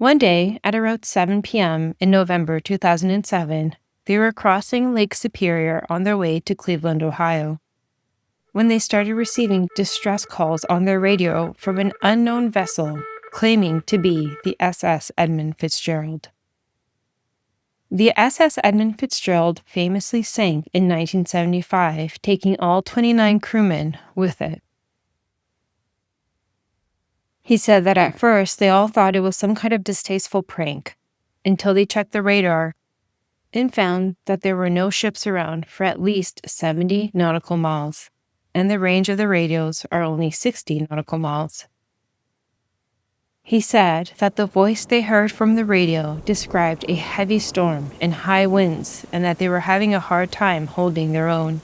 One day, at around 7 p.m. in November 2007, they were crossing Lake Superior on their way to Cleveland, Ohio, when they started receiving distress calls on their radio from an unknown vessel claiming to be the SS Edmund Fitzgerald. The SS Edmund Fitzgerald famously sank in 1975, taking all 29 crewmen with it. He said that at first they all thought it was some kind of distasteful prank, until they checked the radar and found that there were no ships around for at least 70 nautical miles, and the range of the radios are only 60 nautical miles. He said that the voice they heard from the radio described a heavy storm and high winds, and that they were having a hard time holding their own.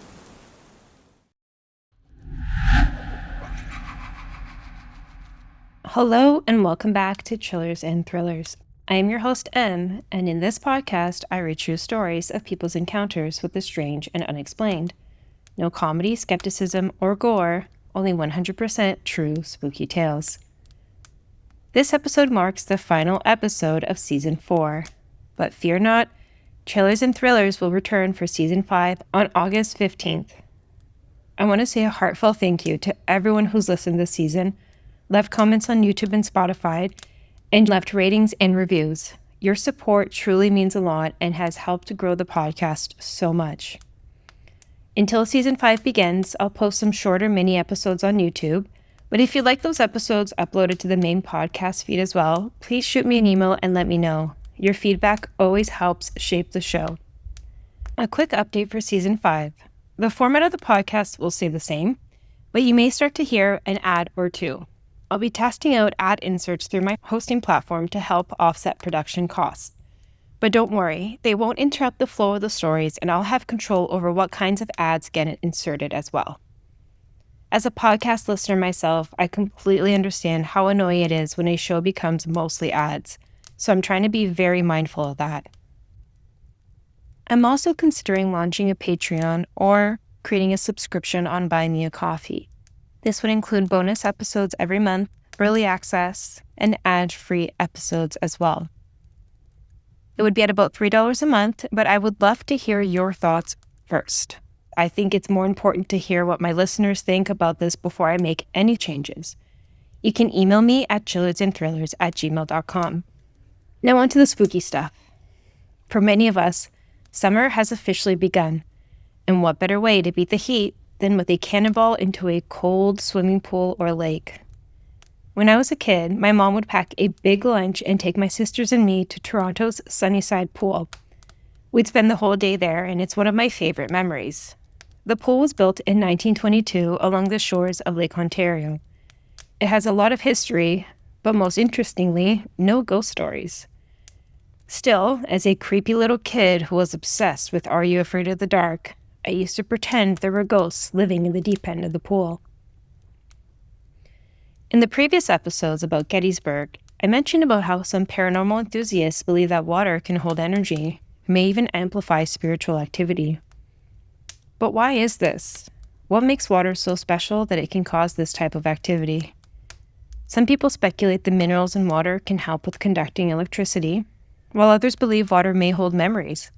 Hello and welcome back to Chillers and Thrillers. I am your host, Em, and in this podcast, I read true stories of people's encounters with the strange and unexplained. No comedy, skepticism, or gore, only 100% true spooky tales. This episode marks the final episode of Season 4. But fear not, Chillers and Thrillers will return for Season 5 on August 15th. I want to say a heartfelt thank you to everyone who's listened this season, left comments on YouTube and Spotify, and left ratings and reviews. Your support truly means a lot and has helped to grow the podcast so much. Until Season 5 begins, I'll post some shorter mini episodes on YouTube, but if you'd like those episodes uploaded to the main podcast feed as well, please shoot me an email and let me know. Your feedback always helps shape the show. A quick update for Season 5. The format of the podcast will stay the same, but you may start to hear an ad or two. I'll be testing out ad inserts through my hosting platform to help offset production costs. But don't worry, they won't interrupt the flow of the stories, and I'll have control over what kinds of ads get inserted as well. As a podcast listener myself, I completely understand how annoying it is when a show becomes mostly ads, so I'm trying to be very mindful of that. I'm also considering launching a Patreon or creating a subscription on Buy Me a Coffee. This would include bonus episodes every month, early access, and ad-free episodes as well. It would be at about $3 a month, but I would love to hear your thoughts first. I think it's more important to hear what my listeners think about this before I make any changes. You can email me at chillersandthrillers@gmail.com. Now on to the spooky stuff. For many of us, summer has officially begun, and what better way to beat the heat than with a cannonball into a cold swimming pool or lake. When I was a kid, my mom would pack a big lunch and take my sisters and me to Toronto's Sunnyside pool. We'd spend the whole day there, and it's one of my favorite memories. The pool was built in 1922 along the shores of Lake Ontario. It has a lot of history, but most interestingly, no ghost stories. Still, as a creepy little kid who was obsessed with Are You Afraid of the Dark, I used to pretend there were ghosts living in the deep end of the pool. In the previous episodes about Gettysburg, I mentioned about how some paranormal enthusiasts believe that water can hold energy, may even amplify spiritual activity. But why is this? What makes water so special that it can cause this type of activity? Some people speculate the minerals in water can help with conducting electricity, while others believe water may hold memories.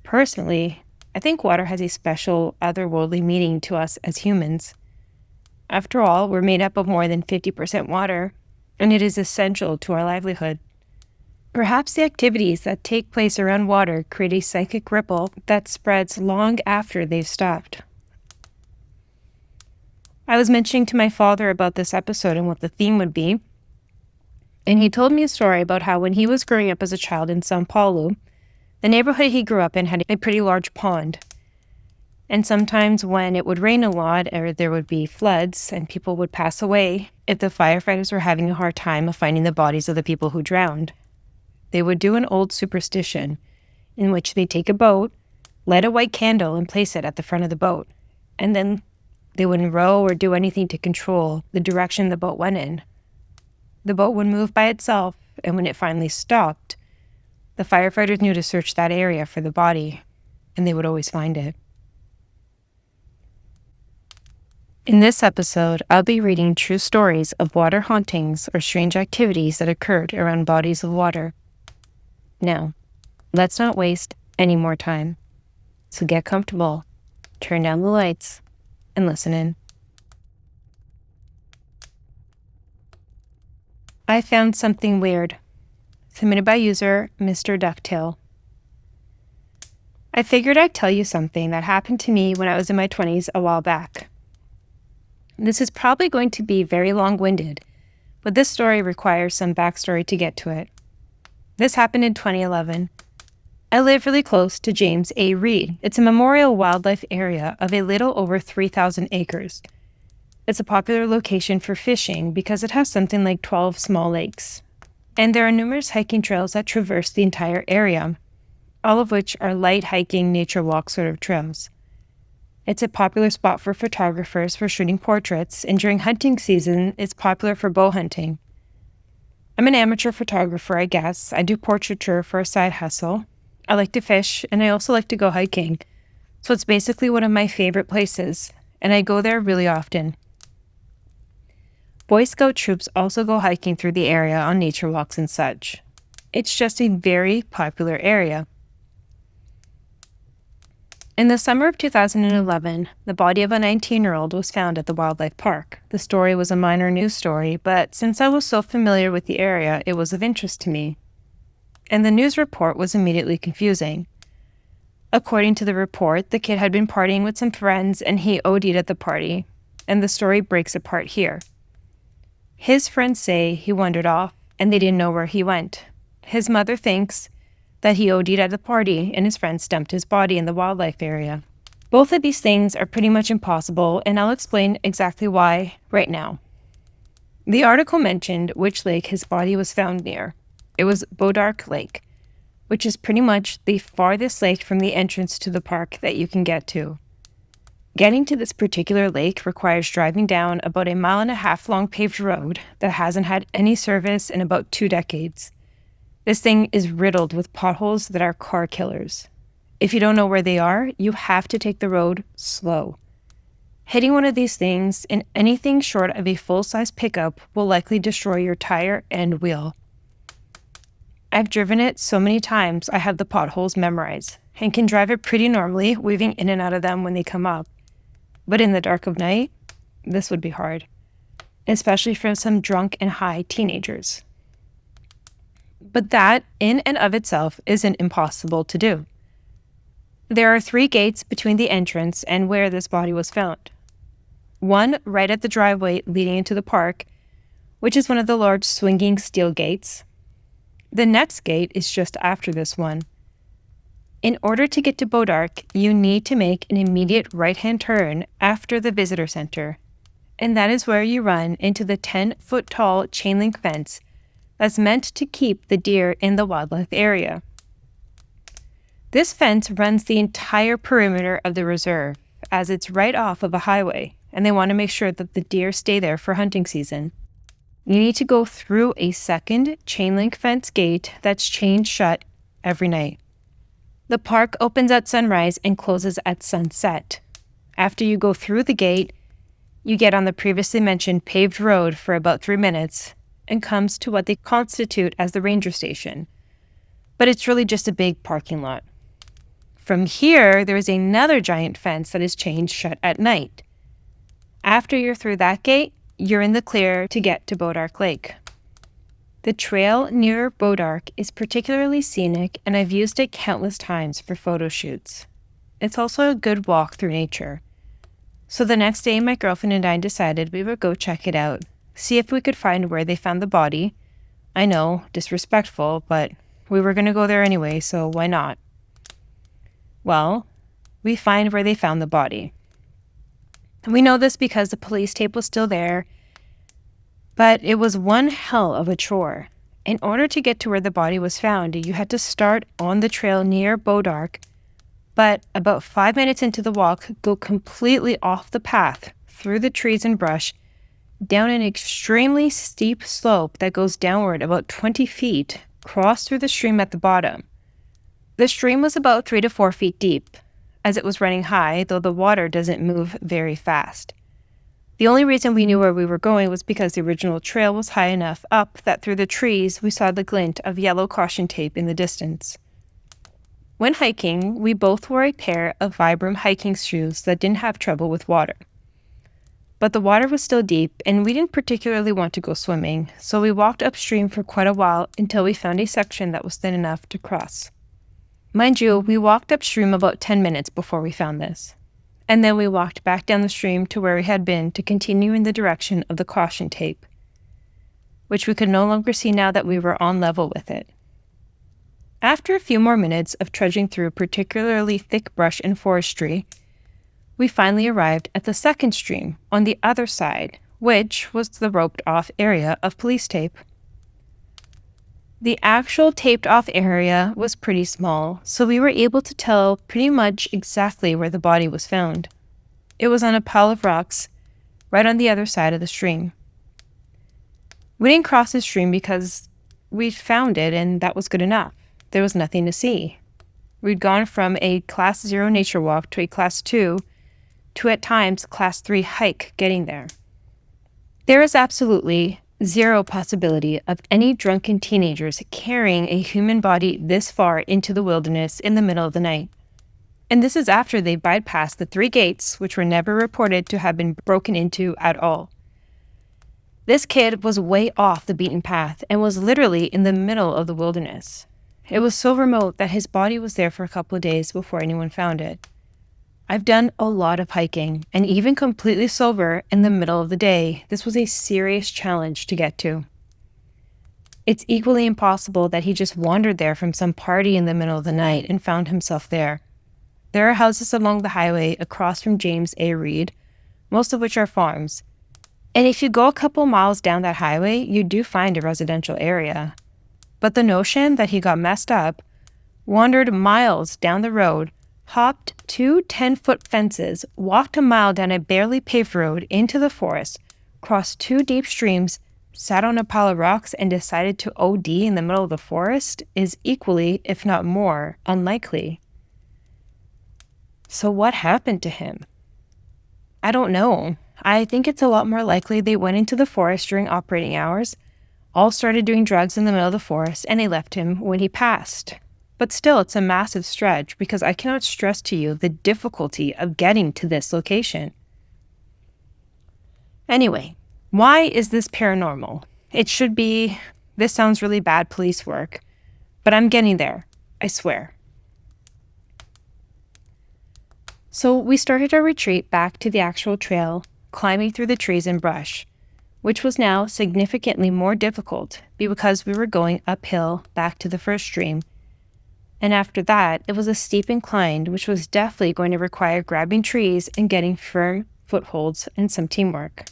Personally, I think water has a special, otherworldly meaning to us as humans. After all, we're made up of more than 50% water, and it is essential to our livelihood. Perhaps the activities that take place around water create a psychic ripple that spreads long after they've stopped. I was mentioning to my father about this episode and what the theme would be, and he told me a story about how when he was growing up as a child in São Paulo, the neighborhood he grew up in had a pretty large pond. And sometimes when it would rain a lot or there would be floods and people would pass away, if the firefighters were having a hard time of finding the bodies of the people who drowned, they would do an old superstition in which they take a boat, light a white candle and place it at the front of the boat. And then they wouldn't row or do anything to control the direction the boat went in. The boat would move by itself, and when it finally stopped, the firefighters knew to search that area for the body, and they would always find it. In this episode, I'll be reading true stories of water hauntings or strange activities that occurred around bodies of water. Now, let's not waste any more time. So get comfortable, turn down the lights, and listen in. I found something weird. Submitted by user Mr. Ducktail. I figured I'd tell you something that happened to me when I was in my 20s a while back. This is probably going to be very long-winded, but this story requires some backstory to get to it. This happened in 2011. I live really close to James A. Reed. It's a memorial wildlife area of a little over 3,000 acres. It's a popular location for fishing because it has something like 12 small lakes. And there are numerous hiking trails that traverse the entire area, all of which are light hiking, nature walk sort of trails. It's a popular spot for photographers for shooting portraits, and during hunting season, it's popular for bow hunting. I'm an amateur photographer, I guess. I do portraiture for a side hustle. I like to fish, and I also like to go hiking. So it's basically one of my favorite places, and I go there really often. Boy Scout troops also go hiking through the area on nature walks and such. It's just a very popular area. In the summer of 2011, the body of a 19-year-old was found at the wildlife park. The story was a minor news story, but since I was so familiar with the area, it was of interest to me. And the news report was immediately confusing. According to the report, the kid had been partying with some friends and he OD'd at the party, and the story breaks apart here. His friends say he wandered off and they didn't know where he went. His mother thinks that he OD'd at the party and his friends dumped his body in the wildlife area. Both of these things are pretty much impossible, and I'll explain exactly why right now. The article mentioned which lake his body was found near. It was Bodark Lake, which is pretty much the farthest lake from the entrance to the park that you can get to. Getting to this particular lake requires driving down about 1.5 miles long paved road that hasn't had any service in about 2 decades. This thing is riddled with potholes that are car killers. If you don't know where they are, you have to take the road slow. Hitting one of these things in anything short of a full-size pickup will likely destroy your tire and wheel. I've driven it so many times I have the potholes memorized and can drive it pretty normally, weaving in and out of them when they come up. But in the dark of night, this would be hard, especially for some drunk and high teenagers. But that, in and of itself, isn't impossible to do. There are 3 gates between the entrance and where this body was found. One right at the driveway leading into the park, which is one of the large swinging steel gates. The next gate is just after this one. In order to get to Bodark, you need to make an immediate right-hand turn after the visitor center, and that is where you run into the 10-foot-tall chain-link fence that's meant to keep the deer in the wildlife area. This fence runs the entire perimeter of the reserve, as it's right off of a highway, and they want to make sure that the deer stay there for hunting season. You need to go through a second chain-link fence gate that's chained shut every night. The park opens at sunrise and closes at sunset. After you go through the gate, you get on the previously mentioned paved road for about 3 minutes and comes to what they constitute as the ranger station. But it's really just a big parking lot. From here, there is another giant fence that is chained shut at night. After you're through that gate, you're in the clear to get to Bodark Lake. The trail near Bodark is particularly scenic, and I've used it countless times for photo shoots. It's also a good walk through nature. So the next day, my girlfriend and I decided we would go check it out, see if we could find where they found the body. I know, disrespectful, but we were going to go there anyway, so why not? Well, we find where they found the body. We know this because the police tape was still there, but it was one hell of a chore. In order to get to where the body was found, you had to start on the trail near Bodark, but about 5 minutes into the walk, go completely off the path, through the trees and brush, down an extremely steep slope that goes downward about 20 feet, cross through the stream at the bottom. The stream was about 3 to 4 feet deep, as it was running high, though the water doesn't move very fast. The only reason we knew where we were going was because the original trail was high enough up that through the trees we saw the glint of yellow caution tape in the distance. When hiking, we both wore a pair of Vibram hiking shoes that didn't have trouble with water. But the water was still deep, and we didn't particularly want to go swimming, so we walked upstream for quite a while until we found a section that was thin enough to cross. Mind you, we walked upstream about 10 minutes before we found this. And then we walked back down the stream to where we had been to continue in the direction of the caution tape, which we could no longer see now that we were on level with it. After a few more minutes of trudging through particularly thick brush and forestry, we finally arrived at the second stream on the other side, which was the roped-off area of police tape. The actual taped-off area was pretty small, so we were able to tell pretty much exactly where the body was found. It was on a pile of rocks, right on the other side of the stream. We didn't cross the stream because we found it and that was good enough. There was nothing to see. We'd gone from a Class 0 nature walk to a Class 2 to at times Class 3 hike getting there. There is absolutely zero possibility of any drunken teenagers carrying a human body this far into the wilderness in the middle of the night. And this is after they bypassed the 3 gates, which were never reported to have been broken into at all. This kid was way off the beaten path and was literally in the middle of the wilderness. It was so remote that his body was there for a couple of days before anyone found it. I've done a lot of hiking, and even completely sober in the middle of the day, this was a serious challenge to get to. It's equally impossible that he just wandered there from some party in the middle of the night and found himself there. There are houses along the highway across from James A. Reed, most of which are farms. And if you go a couple miles down that highway, you do find a residential area. But the notion that he got messed up, wandered miles down the road, hopped 2 10-foot fences, walked a mile down a barely paved road into the forest, crossed 2 deep streams, sat on a pile of rocks, and decided to OD in the middle of the forest is equally, if not more, unlikely. So what happened to him? I don't know. I think it's a lot more likely they went into the forest during operating hours, all started doing drugs in the middle of the forest, and they left him when he passed. But still, it's a massive stretch because I cannot stress to you the difficulty of getting to this location. Anyway, why is this paranormal? It should be, this sounds really bad police work, but I'm getting there, I swear. So we started our retreat back to the actual trail, climbing through the trees and brush, which was now significantly more difficult because we were going uphill back to the first stream. And after that, it was a steep incline, which was definitely going to require grabbing trees and getting firm footholds and some teamwork.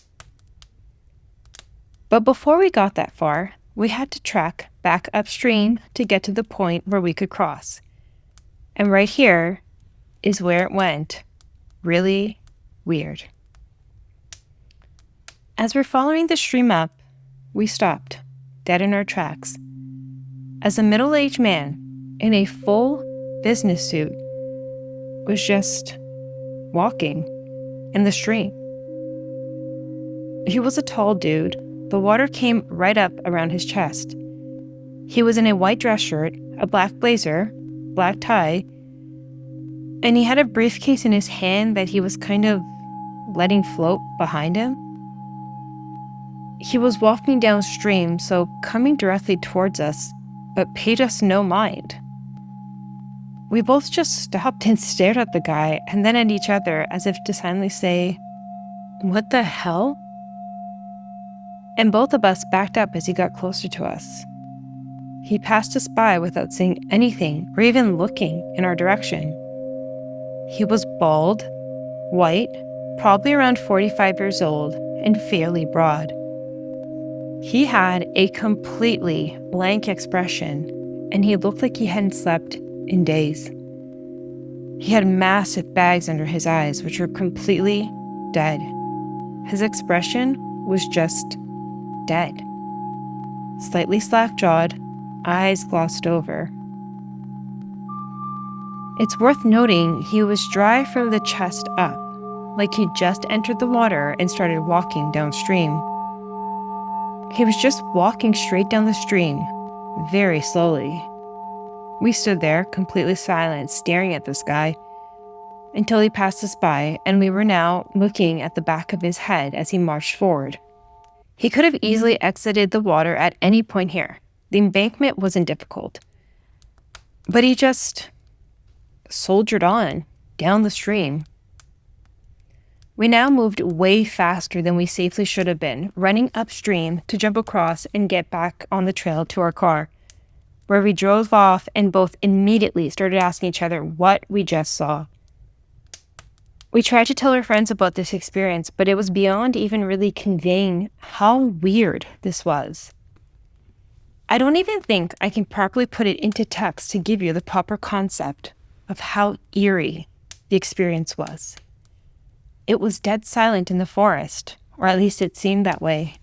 But before we got that far, we had to trek back upstream to get to the point where we could cross. And right here is where it went really weird. As we're following the stream up, we stopped, dead in our tracks, as a middle-aged man in a full business suit was just walking in the stream. He was a tall dude. The water came right up around his chest. He was in a white dress shirt, a black blazer, black tie, and he had a briefcase in his hand that he was kind of letting float behind him. He was walking downstream, so coming directly towards us, but paid us no mind. We both just stopped and stared at the guy and then at each other as if to silently say, "What the hell?" And both of us backed up as he got closer to us. He passed us by without saying anything or even looking in our direction. He was bald, white, probably around 45 years old, and fairly broad. He had a completely blank expression, and he looked like he hadn't slept in days. He had massive bags under his eyes, which were completely dead. His expression was just dead. Slightly slack-jawed, eyes glossed over. It's worth noting he was dry from the chest up, like he'd just entered the water and started walking downstream. He was just walking straight down the stream, very slowly. We stood there, completely silent, staring at this guy, until he passed us by, and we were now looking at the back of his head as he marched forward. He could have easily exited the water at any point here. The embankment wasn't difficult. But he just soldiered on down the stream. We now moved way faster than we safely should have been, running upstream to jump across and get back on the trail to our car, where we drove off and both immediately started asking each other what we just saw. We tried to tell our friends about this experience, but it was beyond even really conveying how weird this was. I don't even think I can properly put it into text to give you the proper concept of how eerie the experience was. It was dead silent in the forest, or at least it seemed that way.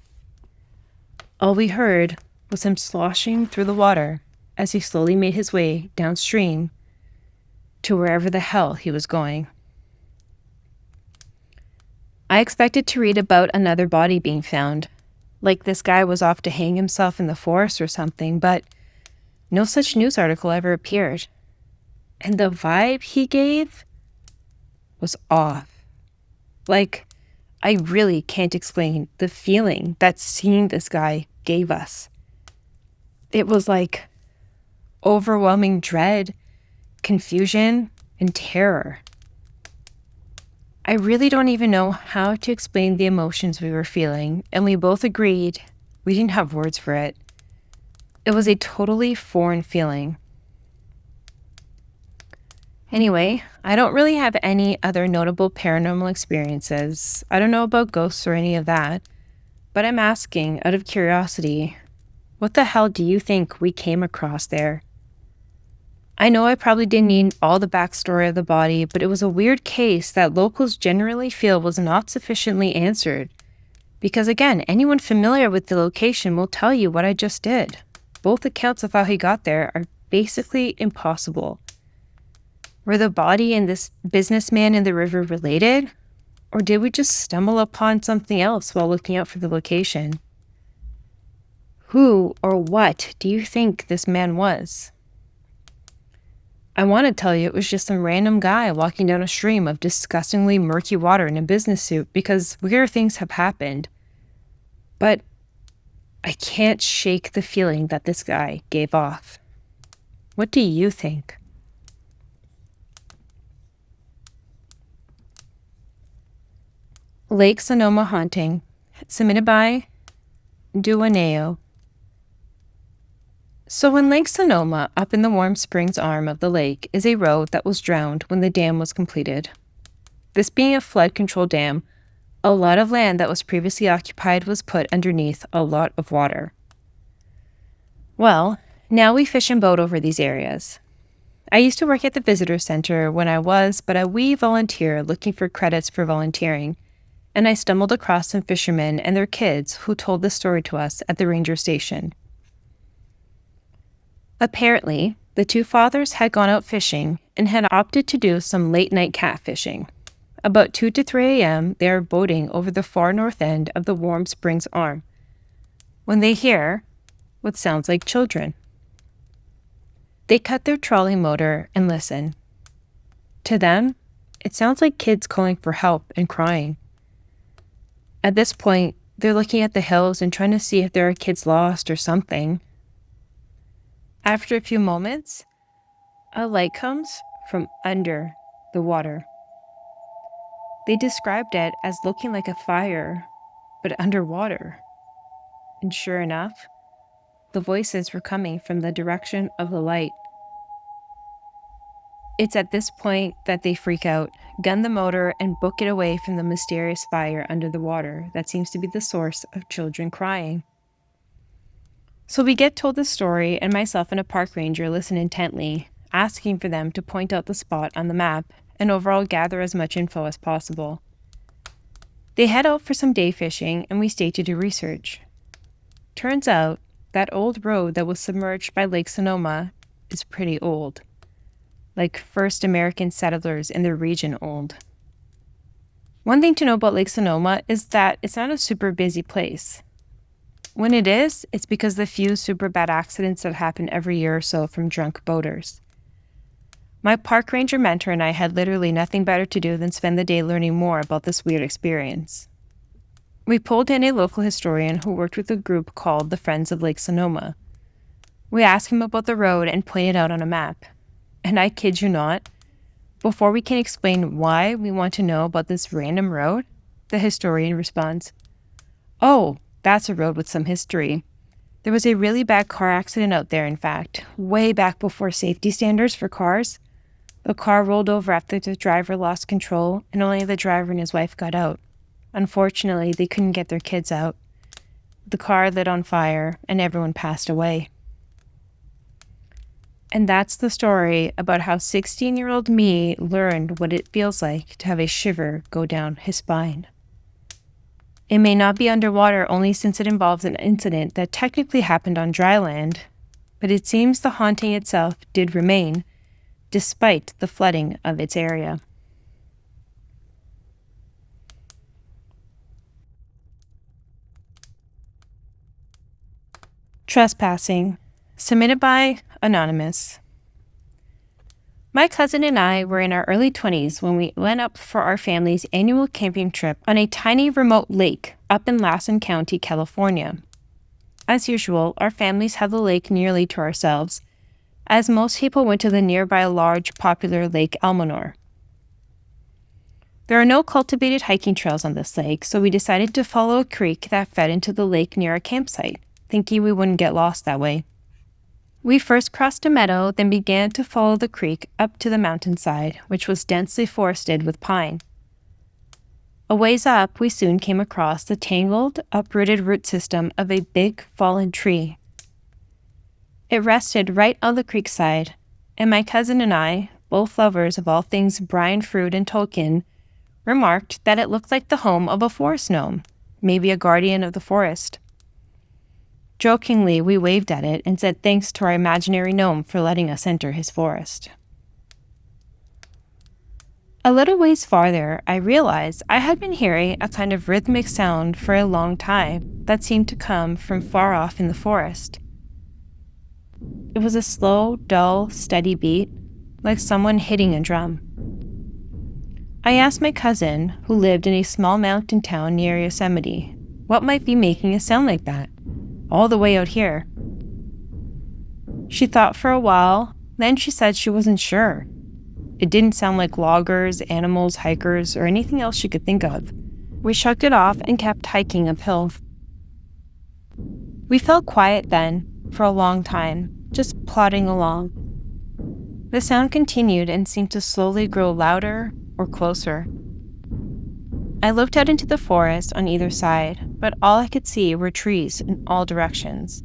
All we heard was him sloshing through the water as he slowly made his way downstream to wherever the hell he was going. I expected to read about another body being found, like this guy was off to hang himself in the forest or something, but no such news article ever appeared. And the vibe he gave was off. Like, I really can't explain the feeling that seeing this guy gave us. It was like overwhelming dread, confusion, and terror. I really don't even know how to explain the emotions we were feeling, and we both agreed we didn't have words for it. It was a totally foreign feeling. Anyway, I don't really have any other notable paranormal experiences. I don't know about ghosts or any of that, but I'm asking, out of curiosity, what the hell do you think we came across there? I know I probably didn't need all the backstory of the body, but it was a weird case that locals generally feel was not sufficiently answered. Because again, anyone familiar with the location will tell you what I just did. Both accounts of how he got there are basically impossible. Were the body and this businessman in the river related? Or did we just stumble upon something else while looking out for the location? Who or what do you think this man was? I want to tell you it was just some random guy walking down a stream of disgustingly murky water in a business suit because weird things have happened. But I can't shake the feeling that this guy gave off. What do you think? Lake Sonoma Haunting, submitted by Duaneo. So in Lake Sonoma, up in the Warm Springs arm of the lake, is a road that was drowned when the dam was completed. This being a flood control dam, a lot of land that was previously occupied was put underneath a lot of water. Well, now we fish and boat over these areas. I used to work at the visitor center when I was but a wee volunteer looking for credits for volunteering, and I stumbled across some fishermen and their kids who told the story to us at the ranger station. Apparently, the two fathers had gone out fishing and had opted to do some late-night catfishing. About 2 to 3 a.m., they are boating over the far north end of the Warm Springs Arm when they hear what sounds like children. They cut their trolley motor and listen. To them, it sounds like kids calling for help and crying. At this point, they're looking at the hills and trying to see if there are kids lost or something. After a few moments, a light comes from under the water. They described it as looking like a fire, but underwater. And sure enough, the voices were coming from the direction of the light. It's at this point that they freak out, gun the motor, and book it away from the mysterious fire under the water that seems to be the source of children crying. So we get told the story, and myself and a park ranger listen intently, asking for them to point out the spot on the map and overall gather as much info as possible. They head out for some day fishing, and we stay to do research. Turns out that old road that was submerged by Lake Sonoma is pretty old, like first American settlers in the region old. One thing to know about Lake Sonoma is that it's not a super busy place. When it is, it's because the few super bad accidents that happen every year or so from drunk boaters. My park ranger mentor and I had literally nothing better to do than spend the day learning more about this weird experience. We pulled in a local historian who worked with a group called the Friends of Lake Sonoma. We asked him about the road and pointed out on a map. And I kid you not, before we can explain why we want to know about this random road, the historian responds, "Oh, that's a road with some history. There was a really bad car accident out there, in fact, way back before safety standards for cars. The car rolled over after the driver lost control, and only the driver and his wife got out. Unfortunately, they couldn't get their kids out. The car lit on fire, and everyone passed away." And that's the story about how 16-year-old me learned what it feels like to have a shiver go down his spine. It may not be underwater only since it involves an incident that technically happened on dry land, but it seems the haunting itself did remain, despite the flooding of its area. Trespassing, submitted by Anonymous. My cousin and I were in our early 20s when we went up for our family's annual camping trip on a tiny remote lake up in Lassen County, California. As usual, our families had the lake nearly to ourselves, as most people went to the nearby large, popular Lake Almanor. There are no cultivated hiking trails on this lake, so we decided to follow a creek that fed into the lake near our campsite, thinking we wouldn't get lost that way. We first crossed a meadow, then began to follow the creek up to the mountainside, which was densely forested with pine. A ways up, we soon came across the tangled, uprooted root system of a big, fallen tree. It rested right on the creek side, and my cousin and I, both lovers of all things brine fruit and Tolkien, remarked that it looked like the home of a forest gnome, maybe a guardian of the forest. Jokingly, we waved at it and said thanks to our imaginary gnome for letting us enter his forest. A little ways farther, I realized I had been hearing a kind of rhythmic sound for a long time that seemed to come from far off in the forest. It was a slow, dull, steady beat, like someone hitting a drum. I asked my cousin, who lived in a small mountain town near Yosemite, what might be making a sound like that, all the way out here. She thought for a while, then she said she wasn't sure. It didn't sound like loggers, animals, hikers, or anything else she could think of. We shrugged it off and kept hiking uphill. We felt quiet then, for a long time, just plodding along. The sound continued and seemed to slowly grow louder or closer. I looked out into the forest on either side, but all I could see were trees in all directions.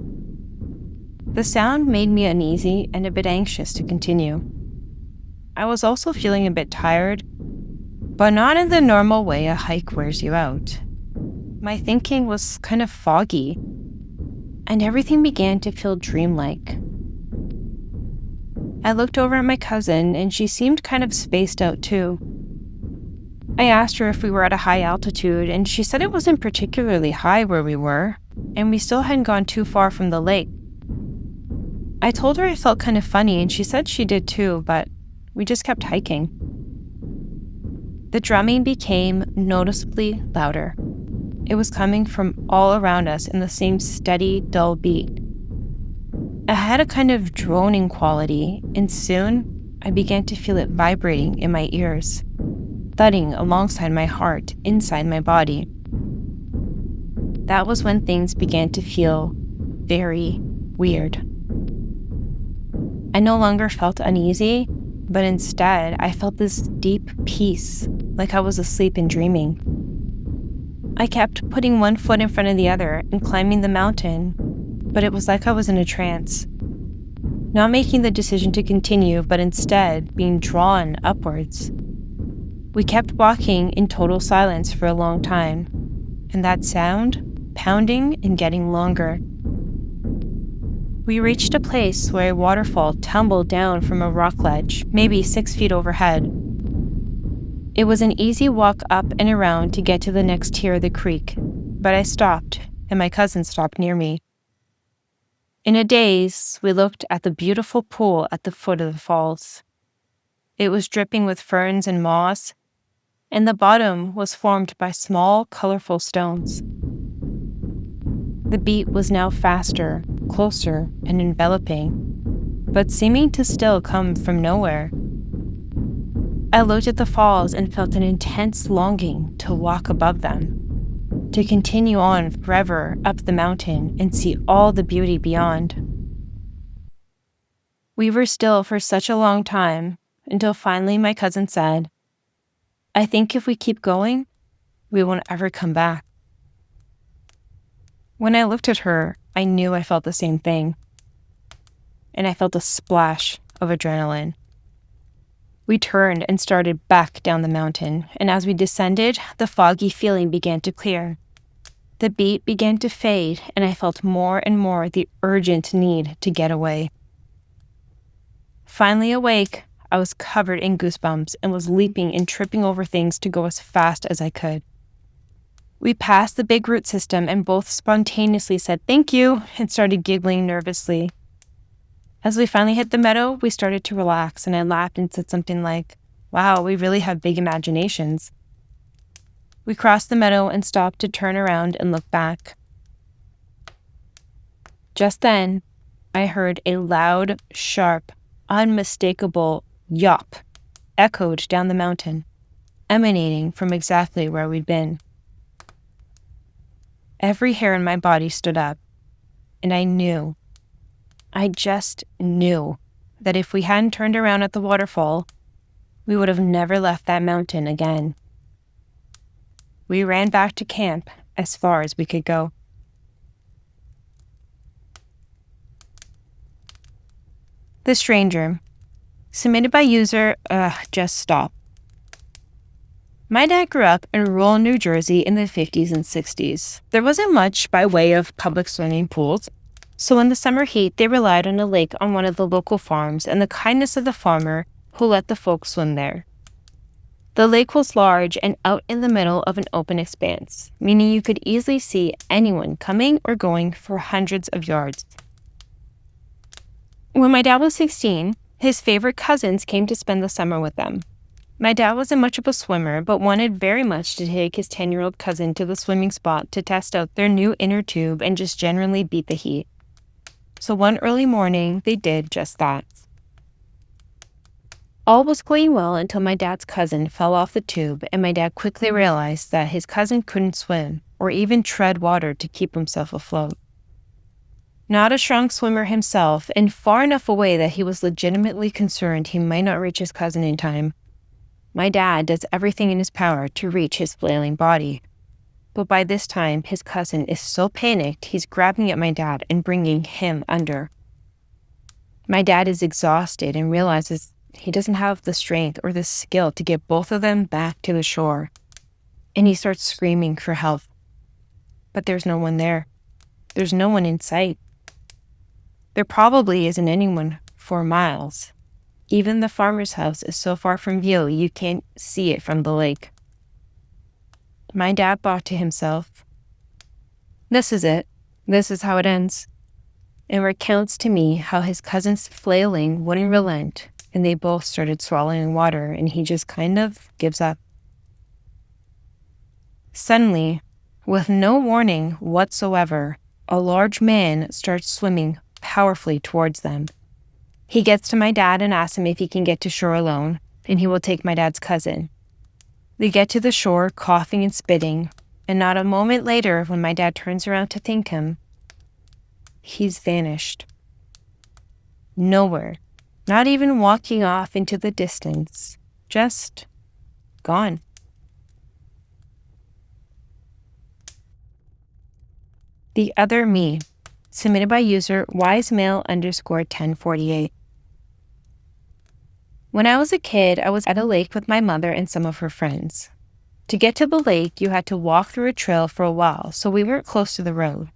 The sound made me uneasy and a bit anxious to continue. I was also feeling a bit tired, but not in the normal way a hike wears you out. My thinking was kind of foggy, and everything began to feel dreamlike. I looked over at my cousin, and she seemed kind of spaced out too. I asked her if we were at a high altitude, and she said it wasn't particularly high where we were, and we still hadn't gone too far from the lake. I told her I felt kind of funny, and she said she did too, but we just kept hiking. The drumming became noticeably louder. It was coming from all around us in the same steady, dull beat. It had a kind of droning quality, and soon I began to feel it vibrating in my ears, thudding alongside my heart, inside my body. That was when things began to feel very weird. I no longer felt uneasy, but instead I felt this deep peace, like I was asleep and dreaming. I kept putting one foot in front of the other and climbing the mountain, but it was like I was in a trance, not making the decision to continue, but instead being drawn upwards. We kept walking in total silence for a long time, and that sound, pounding and getting longer. We reached a place where a waterfall tumbled down from a rock ledge, maybe 6 feet overhead. It was an easy walk up and around to get to the next tier of the creek, but I stopped, and my cousin stopped near me. In a daze, we looked at the beautiful pool at the foot of the falls. It was dripping with ferns and moss, and the bottom was formed by small, colorful stones. The beat was now faster, closer, and enveloping, but seeming to still come from nowhere. I looked at the falls and felt an intense longing to walk above them, to continue on forever up the mountain and see all the beauty beyond. We were still for such a long time, until finally my cousin said, "I think if we keep going, we won't ever come back." When I looked at her, I knew I felt the same thing, and I felt a splash of adrenaline. We turned and started back down the mountain, and as we descended, the foggy feeling began to clear. The beat began to fade, and I felt more and more the urgent need to get away. Finally awake, I was covered in goosebumps and was leaping and tripping over things to go as fast as I could. We passed the big root system and both spontaneously said thank you and started giggling nervously. As we finally hit the meadow, we started to relax, and I laughed and said something like, "Wow, we really have big imaginations." We crossed the meadow and stopped to turn around and look back. Just then, I heard a loud, sharp, unmistakable yawp echoed down the mountain, emanating from exactly where we'd been. Every hair in my body stood up, and I just knew that if we hadn't turned around at the waterfall, we would have never left that mountain again. We ran back to camp as far as we could go. The Stranger, submitted by user Just Stop. My dad grew up in rural New Jersey in the 50s and 60s. There wasn't much by way of public swimming pools, so in the summer heat, they relied on a lake on one of the local farms and the kindness of the farmer who let the folks swim there. The lake was large and out in the middle of an open expanse, meaning you could easily see anyone coming or going for hundreds of yards. When my dad was 16, his favorite cousins came to spend the summer with them. My dad wasn't much of a swimmer, but wanted very much to take his 10-year-old cousin to the swimming spot to test out their new inner tube and just generally beat the heat. So one early morning, they did just that. All was going well until my dad's cousin fell off the tube, and my dad quickly realized that his cousin couldn't swim or even tread water to keep himself afloat. Not a strong swimmer himself, and far enough away that he was legitimately concerned he might not reach his cousin in time, my dad does everything in his power to reach his flailing body. But by this time, his cousin is so panicked, he's grabbing at my dad and bringing him under. My dad is exhausted and realizes he doesn't have the strength or the skill to get both of them back to the shore. And he starts screaming for help. But there's no one there. There's no one in sight. There probably isn't anyone for miles. Even the farmer's house is so far from view you can't see it from the lake. My dad thought to himself, "This is it. This is how it ends," and recounts to me how his cousin's flailing wouldn't relent, and they both started swallowing water, and he just kind of gives up. Suddenly, with no warning whatsoever, a large man starts swimming powerfully towards them. He gets to my dad and asks him if he can get to shore alone, and he will take my dad's cousin. They get to the shore, coughing and spitting, and not a moment later, when my dad turns around to thank him, he's vanished. Nowhere, not even walking off into the distance, just gone. The Other Me, submitted by user wisemale_1048. When I was a kid, I was at a lake with my mother and some of her friends. To get to the lake, you had to walk through a trail for a while, so we weren't close to the road.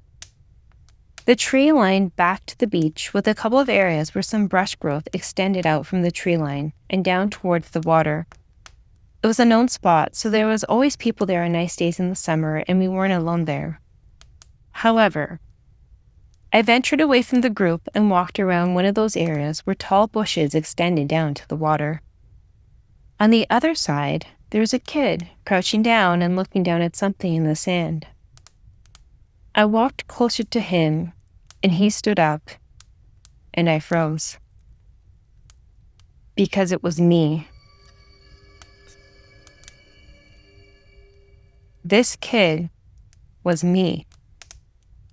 The tree line backed the beach with a couple of areas where some brush growth extended out from the tree line and down towards the water. It was a known spot, so there was always people there on nice days in the summer, and we weren't alone there. However, I ventured away from the group and walked around one of those areas where tall bushes extended down to the water. On the other side, there was a kid crouching down and looking down at something in the sand. I walked closer to him, and he stood up, and I froze. Because it was me. This kid was me.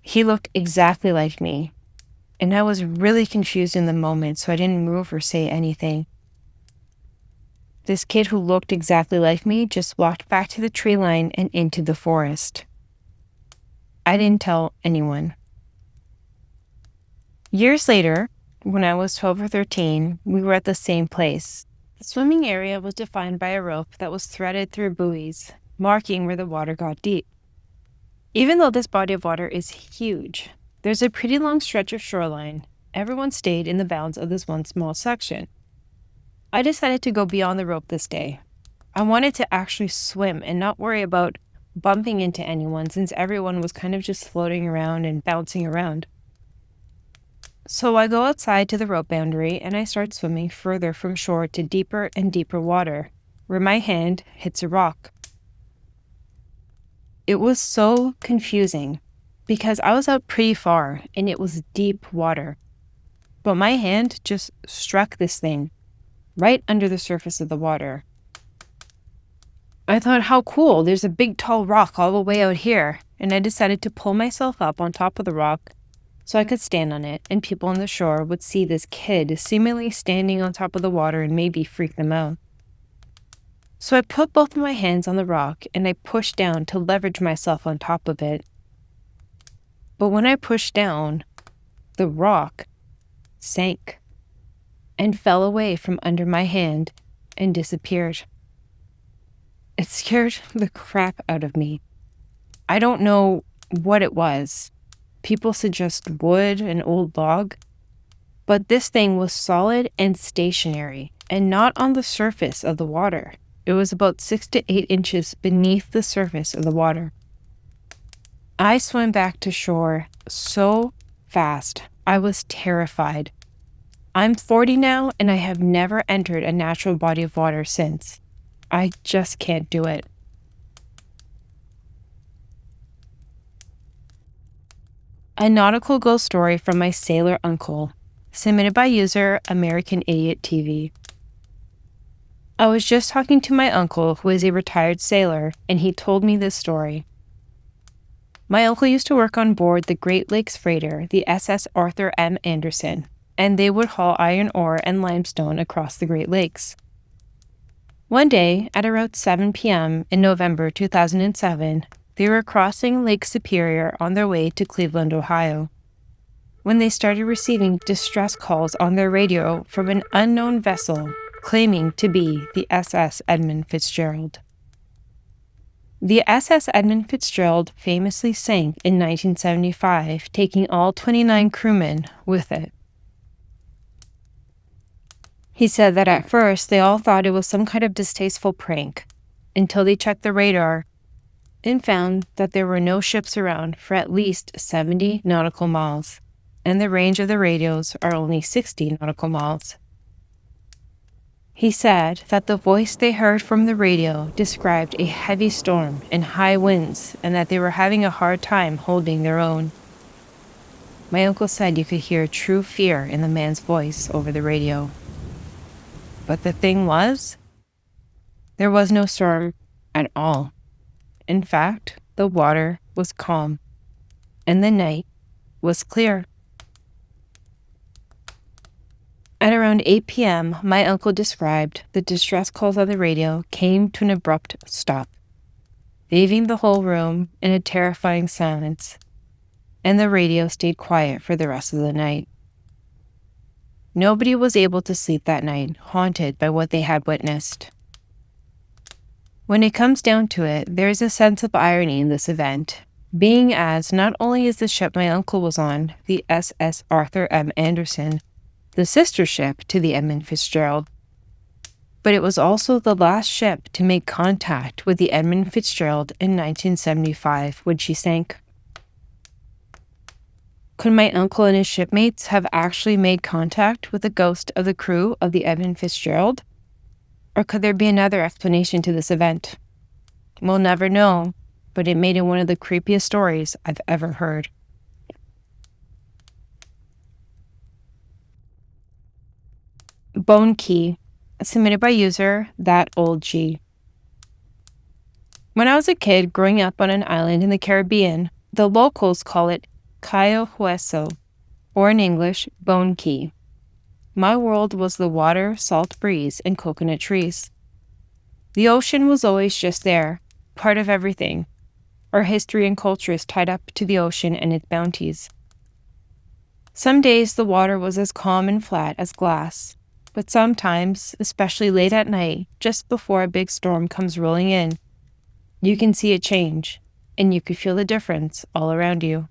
He looked exactly like me, and I was really confused in the moment, so I didn't move or say anything. This kid who looked exactly like me just walked back to the tree line and into the forest. I didn't tell anyone. Years later, when I was 12 or 13, we were at the same place. The swimming area was defined by a rope that was threaded through buoys, marking where the water got deep. Even though this body of water is huge, there's a pretty long stretch of shoreline. Everyone stayed in the bounds of this one small section. I decided to go beyond the rope this day. I wanted to actually swim and not worry about bumping into anyone, since everyone was kind of just floating around and bouncing around. So I go outside to the rope boundary and I start swimming further from shore to deeper and deeper water, where my hand hits a rock. It was so confusing because I was out pretty far and it was deep water, but my hand just struck this thing right under the surface of the water. I thought, how cool, there's a big tall rock all the way out here, and I decided to pull myself up on top of the rock so I could stand on it, and people on the shore would see this kid seemingly standing on top of the water and maybe freak them out. So I put both of my hands on the rock and I pushed down to leverage myself on top of it. But when I pushed down, the rock sank and fell away from under my hand and disappeared. It scared the crap out of me. I don't know what it was. People suggest wood, an old log, but this thing was solid and stationary and not on the surface of the water. It was about 6 to 8 inches beneath the surface of the water. I swam back to shore so fast. I was terrified. I'm 40 now, and I have never entered a natural body of water since. I just can't do it. A nautical ghost story from my sailor uncle, submitted by user American Idiot TV. I was just talking to my uncle, who is a retired sailor, and he told me this story. My uncle used to work on board the Great Lakes freighter, the SS Arthur M. Anderson, and they would haul iron ore and limestone across the Great Lakes. One day, at around 7 p.m. in November 2007, they were crossing Lake Superior on their way to Cleveland, Ohio, when they started receiving distress calls on their radio from an unknown vessel claiming to be the SS Edmund Fitzgerald. The SS Edmund Fitzgerald famously sank in 1975, taking all 29 crewmen with it. He said that at first they all thought it was some kind of distasteful prank, until they checked the radar and found that there were no ships around for at least 70 nautical miles, and the range of the radios are only 60 nautical miles. He said that the voice they heard from the radio described a heavy storm and high winds, and that they were having a hard time holding their own. My uncle said you could hear true fear in the man's voice over the radio. But the thing was, there was no storm at all. In fact, the water was calm, and the night was clear. At around 8 p.m., my uncle described the distress calls on the radio came to an abrupt stop, leaving the whole room in a terrifying silence, and the radio stayed quiet for the rest of the night. Nobody was able to sleep that night, haunted by what they had witnessed. When it comes down to it, there is a sense of irony in this event, being as not only is the ship my uncle was on, the SS Arthur M. Anderson, the sister ship to the Edmund Fitzgerald, but it was also the last ship to make contact with the Edmund Fitzgerald in 1975 when she sank. Could my uncle and his shipmates have actually made contact with the ghost of the crew of the Edmund Fitzgerald? Or could there be another explanation to this event? We'll never know, but it made it one of the creepiest stories I've ever heard. Bone Key, submitted by user ThatOldG. When I was a kid growing up on an island in the Caribbean, the locals call it Cayo Hueso, or in English, Bone Key. My world was the water, salt breeze, and coconut trees. The ocean was always just there, part of everything. Our history and culture is tied up to the ocean and its bounties. Some days the water was as calm and flat as glass, but sometimes, especially late at night, just before a big storm comes rolling in, you can see it change, and you can feel the difference all around you.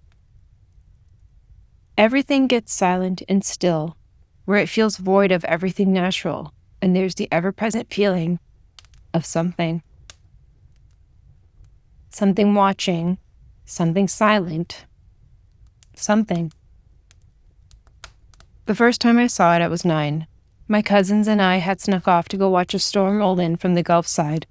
Everything gets silent and still, where it feels void of everything natural, and there's the ever-present feeling of something. Something watching, something silent, something. The first time I saw it, I was 9. My cousins and I had snuck off to go watch a storm roll in from the Gulf side.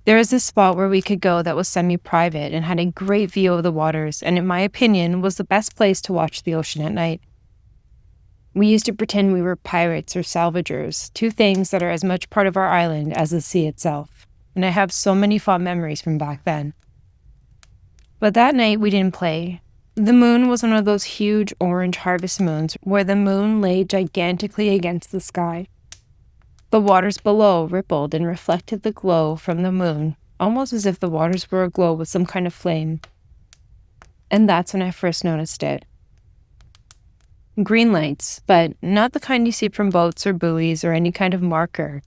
There was this spot where we could go that was semi-private and had a great view of the waters, and in my opinion, was the best place to watch the ocean at night. We used to pretend we were pirates or salvagers, two things that are as much part of our island as the sea itself, and I have so many fond memories from back then. But that night we didn't play. The moon was one of those huge orange harvest moons where the moon lay gigantically against the sky. The waters below rippled and reflected the glow from the moon, almost as if the waters were aglow with some kind of flame. And that's when I first noticed it. Green lights, but not the kind you see from boats or buoys or any kind of marker.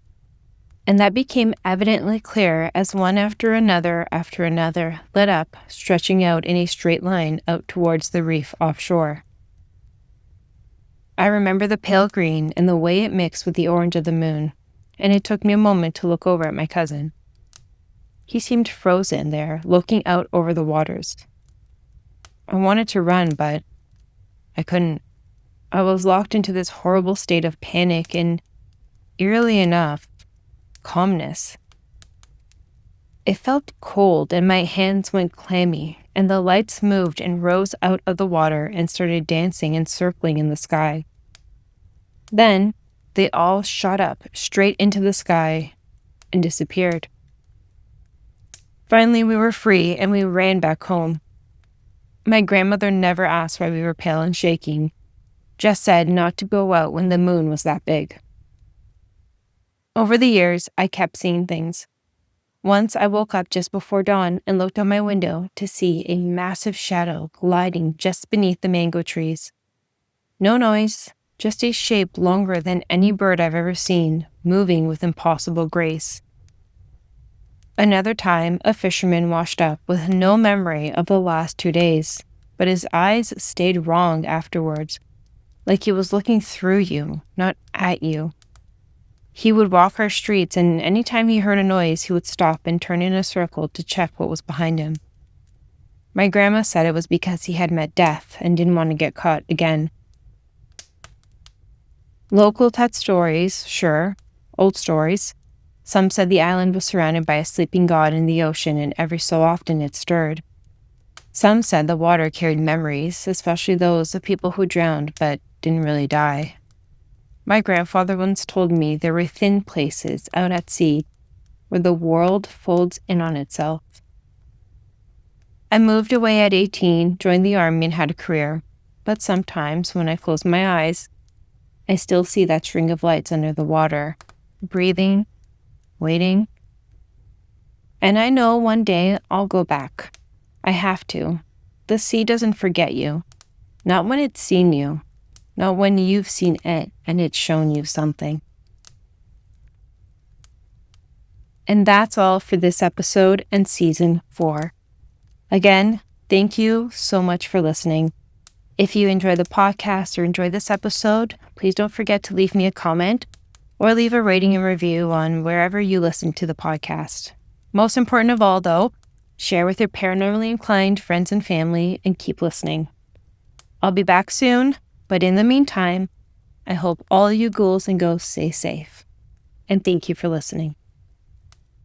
And that became evidently clear as one after another lit up, stretching out in a straight line out towards the reef offshore. I remember the pale green and the way it mixed with the orange of the moon, and it took me a moment to look over at my cousin. He seemed frozen there, looking out over the waters. I wanted to run, but I couldn't. I was locked into this horrible state of panic and, eerily enough, calmness. It felt cold and my hands went clammy, and the lights moved and rose out of the water and started dancing and circling in the sky. Then they all shot up straight into the sky and disappeared. Finally, we were free and we ran back home. My grandmother never asked why we were pale and shaking, just said not to go out when the moon was that big. Over the years, I kept seeing things. Once I woke up just before dawn and looked out my window to see a massive shadow gliding just beneath the mango trees. No noise, just a shape longer than any bird I've ever seen, moving with impossible grace. Another time, a fisherman washed up with no memory of the last 2 days, but his eyes stayed wrong afterwards, like he was looking through you, not at you. He would walk our streets, and anytime he heard a noise, he would stop and turn in a circle to check what was behind him. My grandma said it was because he had met death and didn't want to get caught again. Locals had stories, sure, old stories. Some said the island was surrounded by a sleeping god in the ocean, and every so often it stirred. Some said the water carried memories, especially those of people who drowned but didn't really die. My grandfather once told me there were thin places out at sea where the world folds in on itself. I moved away at 18, joined the army, and had a career. But sometimes, when I close my eyes, I still see that string of lights under the water, breathing, waiting. And I know one day I'll go back. I have to. The sea doesn't forget you. Not when it's seen you. Not when you've seen it and it's shown you something. And that's all for this episode and season 4. Again, thank you so much for listening. If you enjoy the podcast or enjoy this episode, please don't forget to leave me a comment or leave a rating and review on wherever you listen to the podcast. Most important of all, though, share with your paranormally inclined friends and family and keep listening. I'll be back soon, but in the meantime, I hope all you ghouls and ghosts stay safe. And thank you for listening.